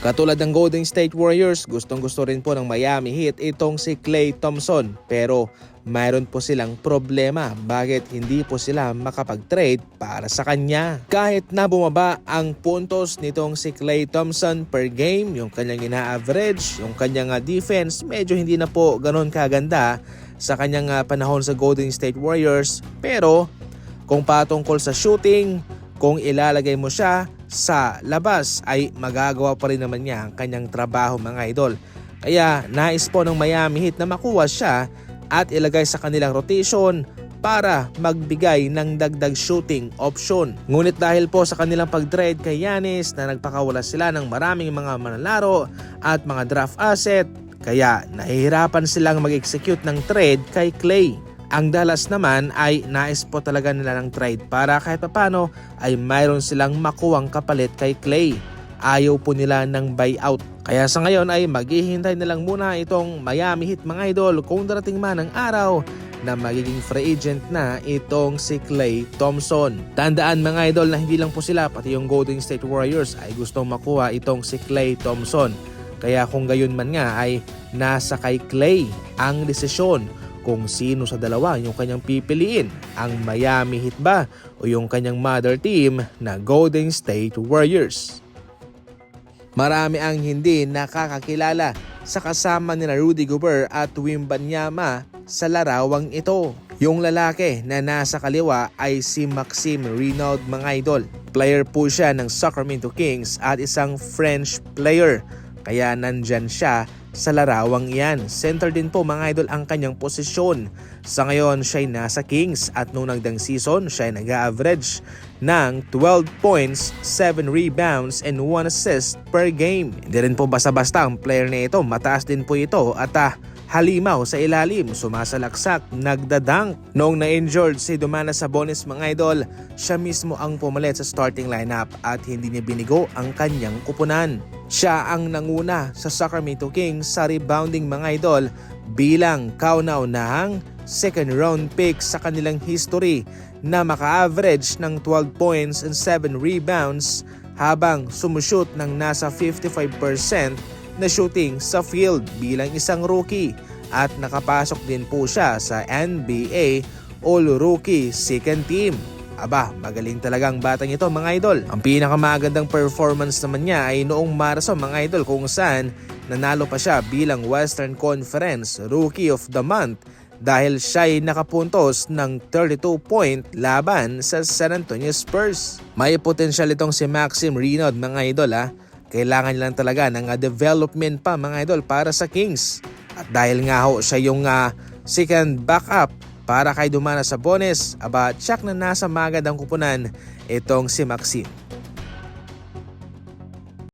Katulad ng Golden State Warriors, gustong-gusto rin po ng Miami Heat itong si Klay Thompson. Pero mayroon po silang problema bakit hindi po sila makapag-trade para sa kanya. Kahit na bumaba ang puntos nitong si Klay Thompson per game, yung kanyang ina-average, yung kanyang defense, medyo hindi na po ganoon kaganda sa kanyang panahon sa Golden State Warriors. Pero kung patungkol sa shooting, kung ilalagay mo siya sa labas ay magagawa pa rin naman niya ang kanyang trabaho mga idol. Kaya nais po ng Miami Heat na makuha siya at ilagay sa kanilang rotation para magbigay ng dagdag shooting option. Ngunit dahil po sa kanilang pag-trade kay Giannis na nagpakawala sila ng maraming mga manlalaro at mga draft asset, kaya nahihirapan silang mag-execute ng trade kay Klay. Ang Dallas naman ay nais po talaga nila ng trade para kahit papano ay mayroon silang makuwang kapalit kay Klay. Ayaw po nila ng buyout. Kaya sa ngayon ay maghihintay na lang muna itong Miami Heat mga idol kung darating man ang araw na magiging free agent na itong si Klay Thompson. Tandaan mga idol na hindi lang po sila pati yung Golden State Warriors ay gustong makuha itong si Klay Thompson. Kaya kung gayon man nga ay nasa kay Klay ang desisyon kung sino sa dalawa yung kanyang pipiliin, ang Miami Heat ba o yung kanyang mother team na Golden State Warriors. Marami ang hindi nakakakilala sa kasama nila Rudy Gobert at Wembanyama sa larawang ito. Yung lalaki na nasa kaliwa ay si Maxime Renaud mga idol. Player po siya ng Sacramento Kings at isang French player. Kaya nandyan siya sa larawang iyan. Center din po mga idol ang kanyang posisyon. Sa ngayon siya ay nasa Kings at noong nagdang season siya ay nag-average ng 12 points, 7 rebounds and 1 assist per game. Hindi rin po basta-basta ang player na ito. Mataas din po ito at halimaw sa ilalim, sumasalaksak, nagdadunk. Noong na-injured si Domantas Sabonis mga idol, siya mismo ang pumalit sa starting lineup at hindi niya binigo ang kanyang kupunan. Siya ang nanguna sa Sacramento Kings sa rebounding mga idol bilang kauna-unahang second round pick sa kanilang history na maka-average ng 12 points and 7 rebounds habang sumushoot ng nasa 55% na shooting sa field bilang isang rookie at nakapasok din po siya sa NBA All-Rookie Second Team. Aba, magaling talagang batang ito mga idol. Ang pinakamagandang performance naman niya ay noong Marso mga idol kung saan nanalo pa siya bilang Western Conference Rookie of the Month dahil siya ay nakapuntos ng 32 point laban sa San Antonio Spurs. May potensyal itong si Maxime Renaud mga idol Kailangan niya lang talaga ng development pa mga idol para sa Kings. At dahil nga ho siya yung second backup para kay Domantas Sabonis, aba tsak na nasa magandang kupunan itong si Maxime.